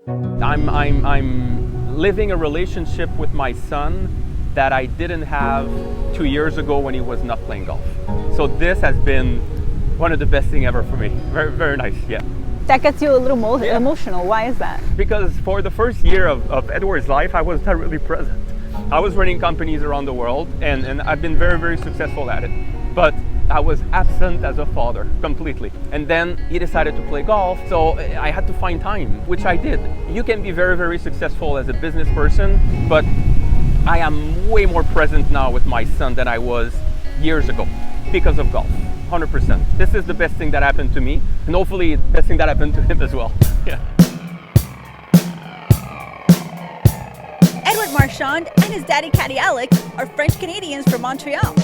I'm living a relationship with my son that I didn't have 2 years ago when he was not playing golf. So this has been one of the best things ever for me. Very, very nice, yeah. That gets you a little emotional. Why is that? Because for the first year of Edouard's life, I was not really present. I was running companies around the world, and I've been very, very successful at it. But I was absent as a father completely. And then he decided to play golf, so I had to find time, which I did. You can be very, very successful as a business person, but I am way more present now with my son than I was years ago because of golf. 100%. This is the best thing that happened to me, and hopefully the best thing that happened to him as well. Yeah. Edouard Marchand and his daddy caddy Alex are French Canadians from Montreal.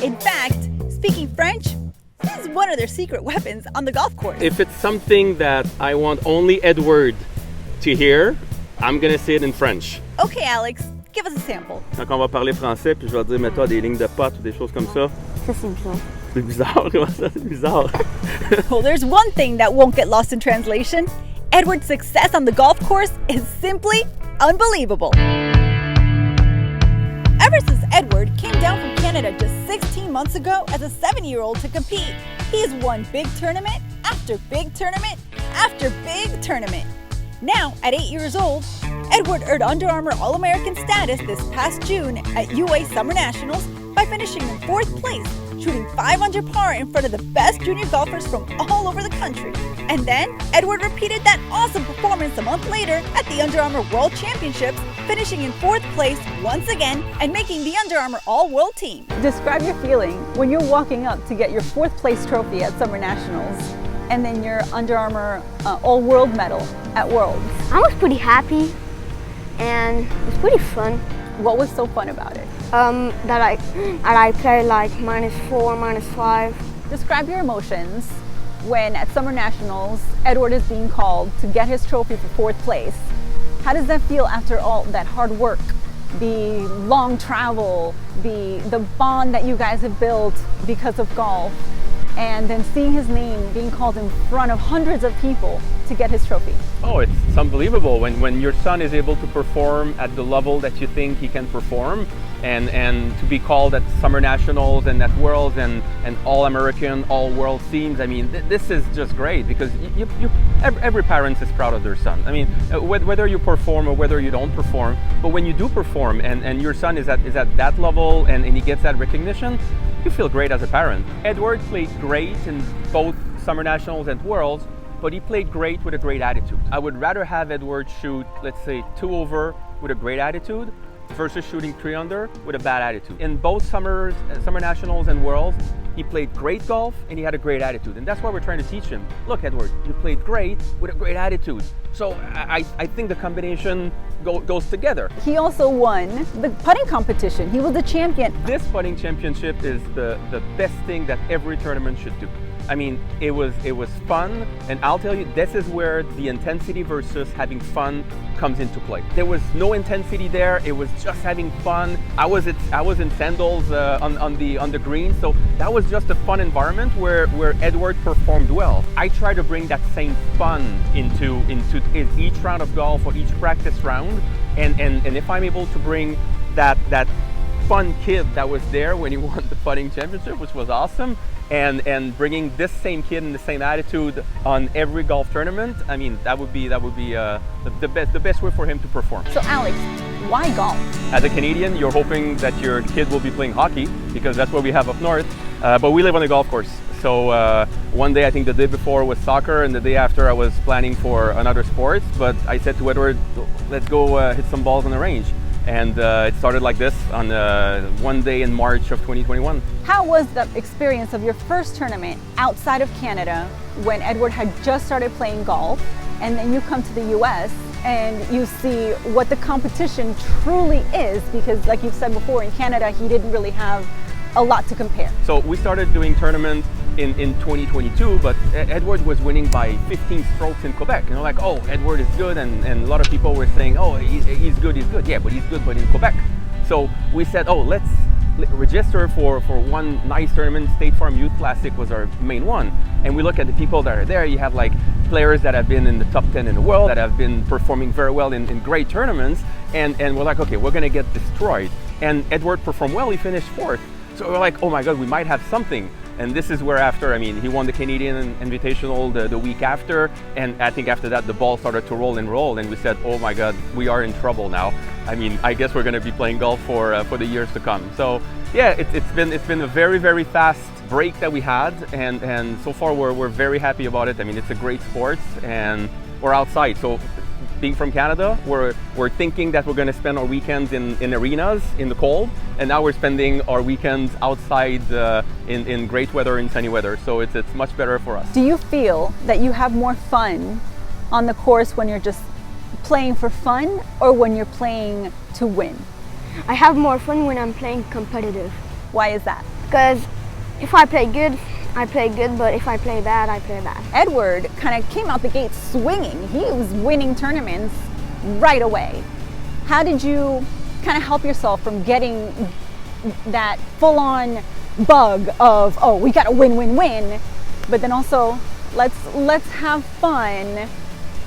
In fact, speaking French is one of their secret weapons on the golf course. If it's something that I want only Edouard to hear, I'm gonna say it in French. Okay, Alex, give us a sample. Quand on va parler français, puis je vais dire, mets-toi des lignes de potes ou des choses comme ça. Ça, c'est bizarre. C'est bizarre, comment ça? C'est bizarre. Well, there's one thing that won't get lost in translation. Edouard's success on the golf course is simply unbelievable. Ever since Edouard came down from Canada just 16 months ago as a 7-year-old to compete, he's won big tournament after big tournament after big tournament. Now, at 8 years old, Edouard earned Under Armour All-American status this past June at UA Summer Nationals by finishing in 4th place, shooting 5 under par in front of the best junior golfers from all over the country. And then, Edouard repeated that awesome performance a month later at the Under Armour World Championships, finishing in 4th place once again and making the Under Armour All-World Team. Describe your feeling when you're walking up to get your 4th place trophy at Summer Nationals and then your Under Armour All-World medal at Worlds. I was pretty happy and it was pretty fun. What was so fun about it? That I played like -4, -5. Describe your emotions when at Summer Nationals, Edouard is being called to get his trophy for 4th place. How does that feel after all that hard work, the long travel, the bond that you guys have built because of golf, and then seeing his name being called in front of hundreds of people to get his trophy? Oh, it's unbelievable when your son is able to perform at the level that you think he can perform, and to be called at Summer Nationals and at Worlds and All-American, All-World Teams. I mean, this is just great because every parent is proud of their son. I mean, whether you perform or whether you don't perform, but when you do perform and your son is at that level and he gets that recognition, you feel great as a parent. Edouard played great in both Summer Nationals and Worlds, but he played great with a great attitude. I would rather have Edouard shoot, let's say, 2 over with a great attitude versus shooting 3 under with a bad attitude. In both Summer Nationals and Worlds, he played great golf and he had a great attitude. And that's why we're trying to teach him. Look, Edouard, you played great with a great attitude. So I think the combination goes together. He also won the putting competition. He was the champion. This putting championship is the best thing that every tournament should do. I mean, it was fun, and I'll tell you, this is where the intensity versus having fun comes into play. There was no intensity there. It was just having fun. I was in sandals on the green, so that was just a fun environment where Edouard performed well. I try to bring that same fun into each round of golf or each practice round, and if I'm able to bring that fun kid that was there when he won the putting championship, which was awesome, and bringing this same kid and the same attitude on every golf tournament, I mean, that would be the best way for him to perform. So Alex, why golf? As a Canadian, you're hoping that your kid will be playing hockey because that's what we have up north, but we live on a golf course. So one day, I think the day before was soccer, and the day after I was planning for another sport, but I said to Edouard, let's go hit some balls on the range. And it started like this on one day in March of 2021. How was the experience of your first tournament outside of Canada when Edouard had just started playing golf, and then you come to the US and you see what the competition truly is? Because like you've said before, in Canada he didn't really have a lot to compare. So we started doing tournaments in 2022, but Edouard was winning by 15 strokes in Quebec. You know, like, oh, Edouard is good, and a lot of people were saying, oh, he's good. Yeah, but he's good, but in Quebec. So we said, oh, let's register for one nice tournament. State Farm Youth Classic was our main one. And we look at the people that are there. You have like players that have been in the top 10 in the world, that have been performing very well in great tournaments, and we're like, okay, we're gonna get destroyed. And Edouard performed well, he finished 4th. So we're like, oh my God, we might have something. And this is where after, I mean, he won the Canadian Invitational the week after, and I think after that the ball started to roll, and we said, oh my God, we are in trouble now. I mean, I guess we're gonna be playing golf for the years to come. So yeah, it's been a very, very fast break that we had, and so far we're very happy about it. I mean, it's a great sport, and we're outside. So being from Canada, we're thinking that we're going to spend our weekends in arenas in the cold, and now we're spending our weekends outside in great weather and sunny weather. So it's much better for us. Do you feel that you have more fun on the course when you're just playing for fun or when you're playing to win? I have more fun when I'm playing competitive. Why is that? Because if I play good, I play good, but if I play bad, I play bad. Edouard kind of came out the gate swinging. He was winning tournaments right away. How did you kind of help yourself from getting that full-on bug of, oh, we got to win, win, win, but then also let's have fun,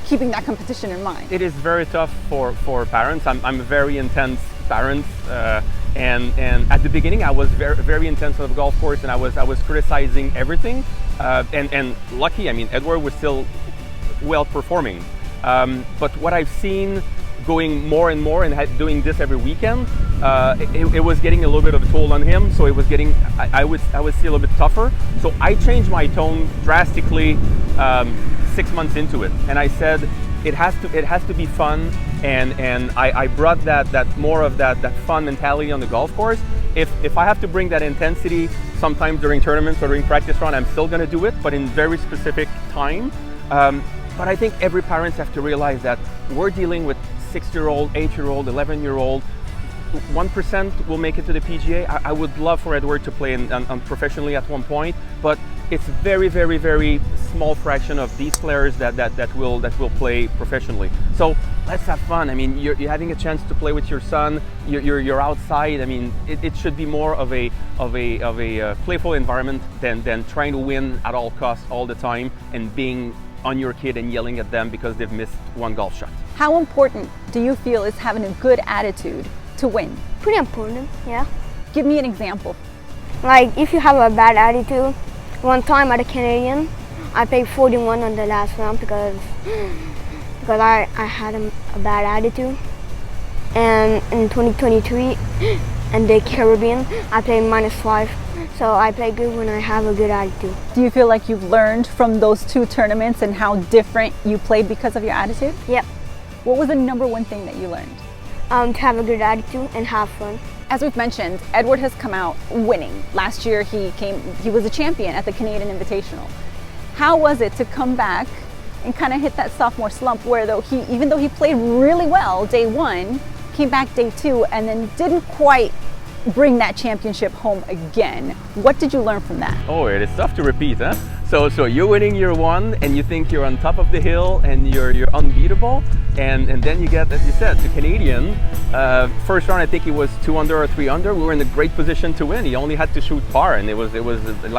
keeping that competition in mind? It is very tough for parents. I'm a very intense parent. And at the beginning, I was very, very intense on the golf course, and I was criticizing everything. And lucky, I mean, Edouard was still well performing. But what I've seen going more and more and doing this every weekend, it was getting a little bit of a toll on him. So it was getting, I would see a little bit tougher. So I changed my tone drastically 6 months into it, and I said, it has to be fun, and I brought that more of that fun mentality on the golf course. If I have to bring that intensity sometimes during tournaments or during practice round, I'm still going to do it, but in very specific time. But I think every parent has to realize that we're dealing with 6-year-old, 8-year-old, 11-year-old. 1% will make it to the PGA. I would love for Edouard to play professionally at one point, but it's very, very, very small fraction of these players that will play professionally. So let's have fun. I mean, you're having a chance to play with your son. You're outside. I mean, it should be more of a playful environment than trying to win at all costs all the time and being on your kid and yelling at them because they've missed one golf shot. How important do you feel is having a good attitude to win? Pretty important, yeah. Give me an example. Like if you have a bad attitude, one time at a Canadian, I played 41 on the last round because I had a bad attitude. And in 2023, and the Caribbean, I played -5. So I play good when I have a good attitude. Do you feel like you've learned from those 2 tournaments and how different you played because of your attitude? Yep. What was the #1 thing that you learned? To have a good attitude and have fun. As we've mentioned, Edouard has come out winning. Last year he was a champion at the Canadian Invitational. How was it to come back and kind of hit that sophomore slump where even though he played really well day 1, came back day 2 and then didn't quite bring that championship home again? What did you learn from that? Oh, it is tough to repeat, huh? So you're winning year 1 and you think you're on top of the hill and you're unbeatable, and then you get, as you said, the Canadian. First round, I think he was 2 under or 3 under. We were in a great position to win. He only had to shoot par, and it was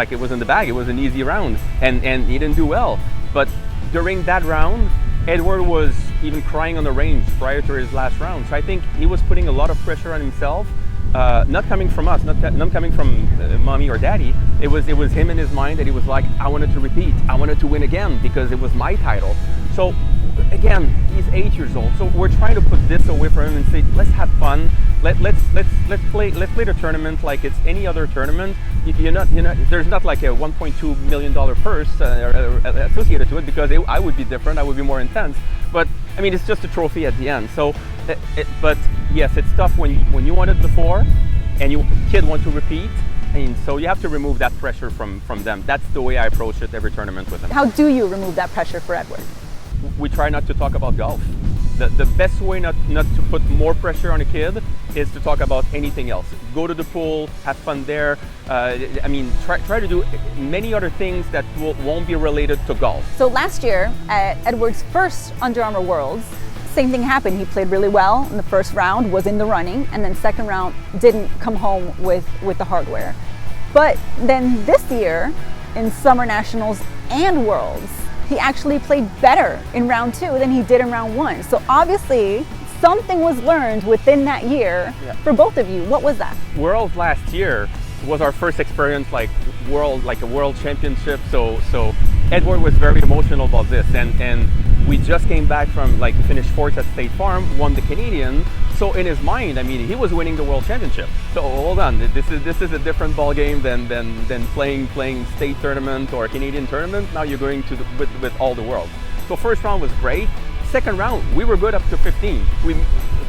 like it was in the bag. It was an easy round, and he didn't do well. But during that round, Edouard was even crying on the range prior to his last round. So I think he was putting a lot of pressure on himself. Not coming from us, not coming from mommy or daddy. It was him in his mind that he was like, I wanted to repeat, I wanted to win again because it was my title. So again, he's 8 years old. So we're trying to put this away from him and say, let's have fun. Let's play the tournament like it's any other tournament. There's not like a $1.2 million purse associated to it, because I would be different. I would be more intense. But I mean, it's just a trophy at the end. So, but yes, it's tough when you won it before, and your kid want to repeat. And so you have to remove that pressure from them. That's the way I approach it every tournament with him. How do you remove that pressure for Edouard? We try not to talk about golf. The best way not to put more pressure on a kid is to talk about anything else. Go to the pool, have fun there. I mean, try to do many other things that won't be related to golf. So last year at Edouard's first Under Armour Worlds, same thing happened. He played really well in the first round, was in the running, and then second round didn't come home with the hardware. But then this year in Summer Nationals and Worlds, he actually played better in round 2 than he did in round 1. So obviously something was learned within that year for both of you. What was that? Worlds last year was our first experience like a world championship. So Edouard was very emotional about this, and we just came back from we finished 4th at State Farm, won the Canadian. So in his mind, I mean, he was winning the world championship. So hold on, this is a different ball game than playing state tournament or Canadian tournament. Now you're going to with all the world. So first round was great. Second round, we were good up to 15. We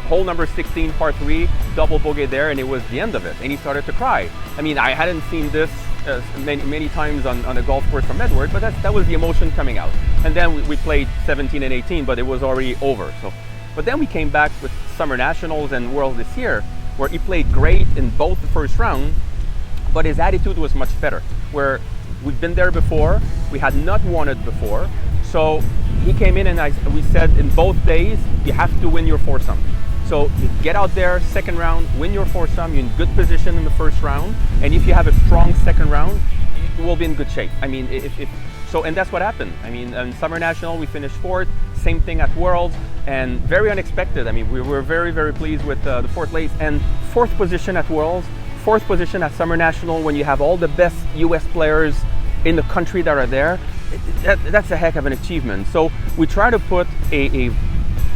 hole number 16, par 3, double bogey there, and it was the end of it. And he started to cry. I mean, I hadn't seen this many times on a golf course from Edouard, but that was the emotion coming out. And then we played 17 and 18, but it was already over. But then we came back with Summer Nationals and Worlds this year, where he played great in both the first round, but his attitude was much better. Where we've been there before, we had not won it before, so he came in and we said in both days, you have to win your foursome. So you get out there, second round, win your foursome, you're in good position in the first round, and if you have a strong second round, you will be in good shape. I mean, and that's what happened. I mean, in Summer National, we finished 4th, same thing at Worlds, and very unexpected. I mean, we were very, very pleased with the 4th place, and 4th position at Worlds, 4th position at Summer National, when you have all the best US players in the country that are there, that's a heck of an achievement. So we try to put a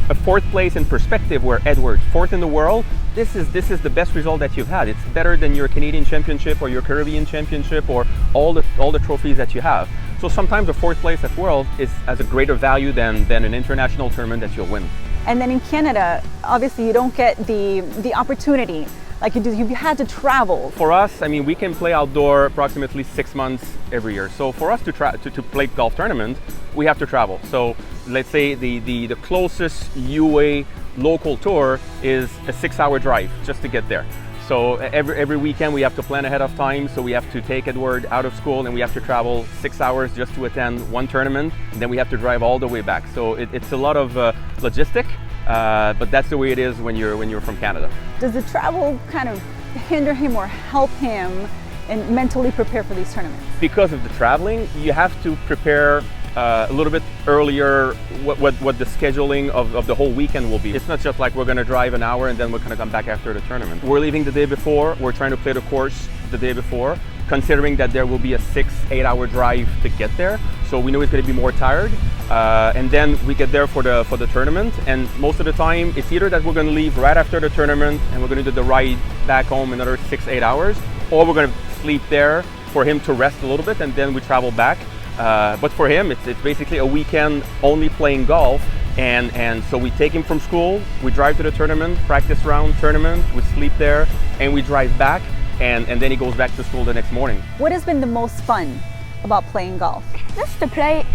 4th place in perspective, where Edouard, 4th in the world, this is the best result that you've had. It's better than your Canadian championship or your Caribbean championship or all the trophies that you have. So sometimes a 4th place at World has a greater value than an international tournament that you'll win. And then in Canada, obviously you don't get the opportunity like you do. You had to travel. For us, I mean, we can play outdoor approximately 6 months every year. So for us to play golf tournaments, we have to travel. So let's say the closest UA local tour is a 6-hour drive just to get there. So every weekend we have to plan ahead of time. So we have to take Edouard out of school and we have to travel 6 hours just to attend one tournament. And then we have to drive all the way back. So it's a lot of logistic, but that's the way it is when you're from Canada. Does the travel kind of hinder him or help him and mentally prepare for these tournaments? Because of the traveling, you have to prepare a little bit earlier what the scheduling of the whole weekend will be. It's not just like we're going to drive an hour and then we're going to come back after the tournament. We're leaving the day before. We're trying to play the course the day before, considering that there will be a 6-8 hour drive to get there. So we know it's going to be more tired. And then we get there for the tournament. And most of the time, it's either that we're going to leave right after the tournament and we're going to do the ride back home another 6-8 hours, or we're going to sleep there for him to rest a little bit and then we travel back. But for him, it's basically a weekend only playing golf, and so we take him from school, we drive to the tournament, practice round, tournament, we sleep there, and we drive back, and then he goes back to school the next morning. What has been the most fun about playing golf? Just to play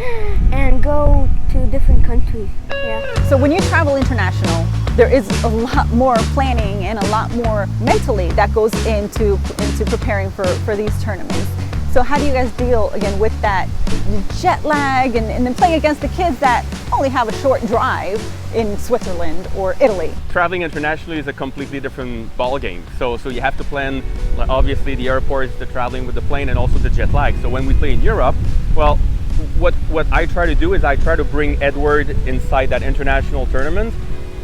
and go to different countries. Yeah. So when you travel international, there is a lot more planning and a lot more mentally that goes into preparing for these tournaments. So how do you guys deal, again, with that jet lag and then playing against the kids that only have a short drive in Switzerland or Italy? Traveling internationally is a completely different ball game. So you have to plan, obviously, the airports, the traveling with the plane, and also the jet lag. So when we play in Europe, well, what I try to do is I try to bring Edouard inside that international tournament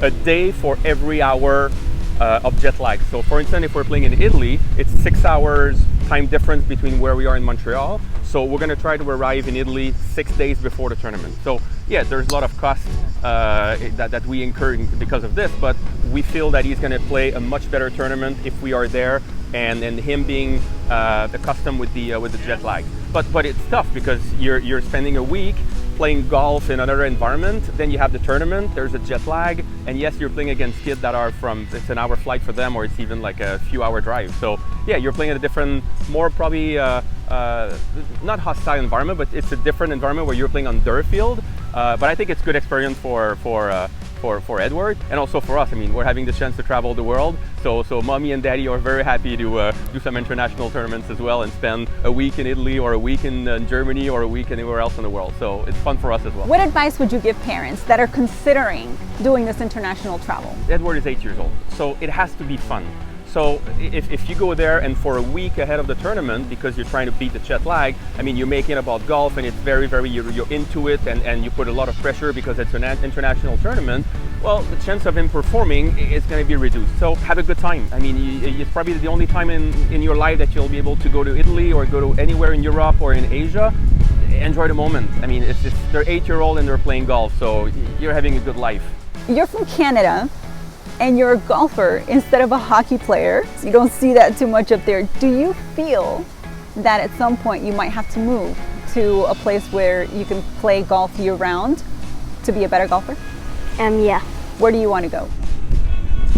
a day for every hour of jet lag. So for instance, if we're playing in Italy, it's 6 hours time difference between where we are in Montreal. So we're going to try to arrive in Italy 6 days before the tournament. So yeah, there's a lot of costs that we incur because of this, but we feel that he's going to play a much better tournament if we are there, and him being accustomed with the jet lag. But it's tough because you're spending a week playing golf in another environment, then you have the tournament, there's a jet lag, and yes, you're playing against kids that are it's an hour flight for them, or it's even like a few hour drive. So yeah, you're playing at a different, more probably not hostile environment, but it's a different environment where you're playing on dirt field. But I think it's good experience for Edouard, and also for us. I mean, we're having the chance to travel the world, so mommy and daddy are very happy to do some international tournaments as well and spend a week in Italy or a week in Germany or a week anywhere else in the world. So it's fun for us as well. What advice would you give parents that are considering doing this international travel? Edouard is 8 years old, so it has to be fun. So if you go there and for a week ahead of the tournament, because you're trying to beat the jet lag, I mean, you're making about golf and it's very, you're into it and you put a lot of pressure because it's an international tournament, well, the chance of him performing is going to be reduced. So have a good time. I mean, it's probably the only time in your life that you'll be able to go to Italy or go to anywhere in Europe or in Asia. Enjoy the moment. I mean, they're 8-year-old and they're playing golf, so you're having a good life. You're from Canada and you're a golfer instead of a hockey player. So you don't see that too much up there. Do you feel that at some point you might have to move to a place where you can play golf year round to be a better golfer? Yeah. Where do you want to go?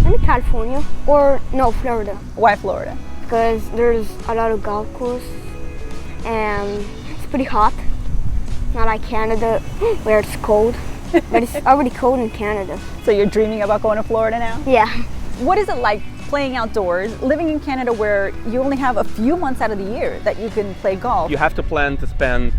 Maybe California or no, Florida. Why Florida? Because there's a lot of golf courses and it's pretty hot. Not like Canada where it's cold, but it's already cold in Canada. So you're dreaming about going to Florida now? Yeah. What is it like playing outdoors, living in Canada where you only have a few months out of the year that you can play golf? You have to plan to spend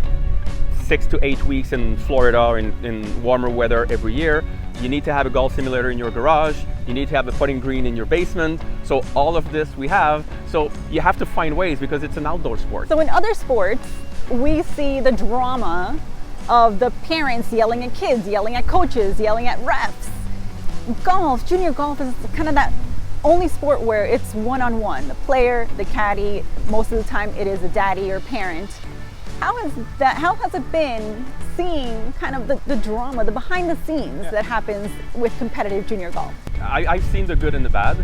6 to 8 weeks in Florida or in warmer weather every year. You need to have a golf simulator in your garage. You need to have a putting green in your basement. So all of this we have. So you have to find ways because it's an outdoor sport. So in other sports, we see the drama of the parents yelling at kids, yelling at coaches, yelling at refs. Golf, junior golf is kind of that only sport where it's one-on-one. The player, the caddy, most of the time it is a daddy or parent. How has it been seeing kind of the drama, the behind the scenes that happens with competitive junior golf? I've seen the good and the bad.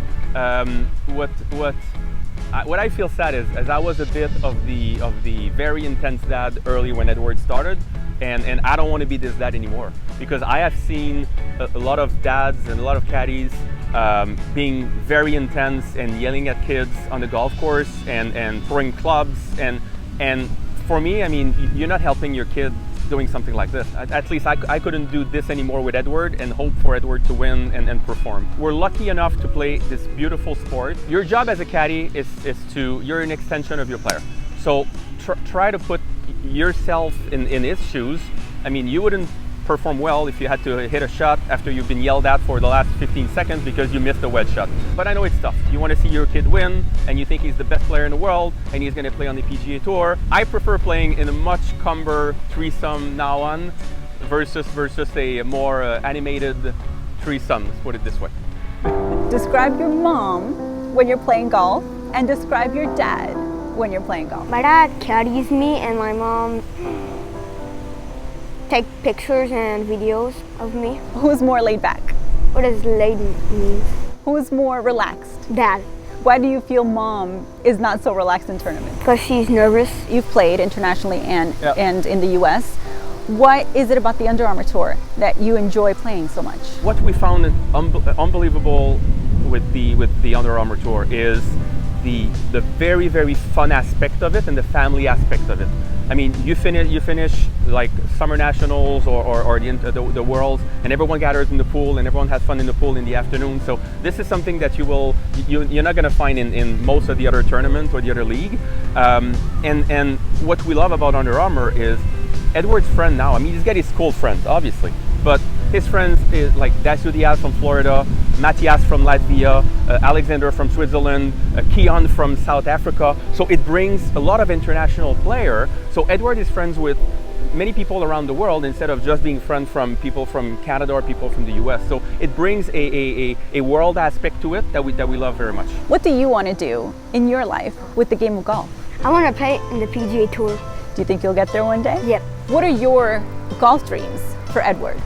What I feel sad is, as I was a bit of the very intense dad early when Edouard started, and I don't want to be this dad anymore, because I have seen a lot of dads and a lot of caddies being very intense and yelling at kids on the golf course and throwing clubs and for me, I mean, you're not helping your kid doing something like this. At least I couldn't do this anymore with Edouard and hope for Edouard to win and perform. We're lucky enough to play this beautiful sport. Your job as a caddy is you're an extension of your player. So try to put yourself in his shoes. I mean, you wouldn't perform well if you had to hit a shot after you've been yelled at for the last 15 seconds because you missed a wedge shot. But I know it's tough. You want to see your kid win and you think he's the best player in the world and he's going to play on the PGA Tour. I prefer playing in a much calmer threesome now on versus a more animated threesome, let's put it this way. Describe your mom when you're playing golf and describe your dad when you're playing golf. My dad caddies me and my mom take pictures and videos of me. Who's more laid back? What does laid mean? Who's more relaxed? Dad. Why do you feel mom is not so relaxed in tournaments? Because she's nervous. You've played internationally and in the US. What is it about the Under Armour Tour that you enjoy playing so much? What we found unbelievable with the Under Armour Tour is the very, very fun aspect of it and the family aspect of it. I mean, you finish like summer nationals or the Worlds, and everyone gathers in the pool and everyone has fun in the pool in the afternoon. So this is something that you're not going to find in most of the other tournaments or the other league. And what we love about Under Armour is Edouard's friend now. I mean, he's got his school friends, obviously, but his friends is like Dacio Diaz from Florida, Matthias from Latvia, Alexander from Switzerland, Keon from South Africa. So it brings a lot of international players. So Edouard is friends with many people around the world instead of just being friends from people from Canada or people from the US. So it brings a world aspect to it that we love very much. What do you want to do in your life with the game of golf? I want to play in the PGA Tour. Do you think you'll get there one day? Yep. What are your golf dreams for Edouard?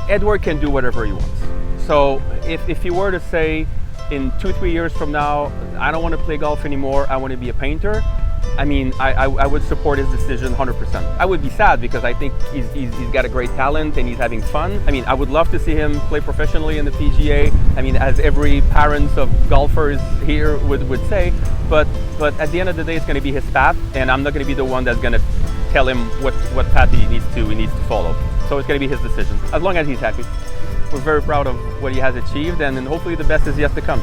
Edouard can do whatever he wants. So if he were to say in 2-3 years from now, I don't want to play golf anymore, I want to be a painter, I mean, I would support his decision 100%. I would be sad because I think he's got a great talent and he's having fun. I mean, I would love to see him play professionally in the PGA. I mean, as every parent of golfers here would say, but at the end of the day, it's going to be his path, and I'm not going to be the one that's going to tell him what path he needs to follow. So it's going to be his decision, as long as he's happy. We're very proud of what he has achieved, and hopefully the best is yet to come.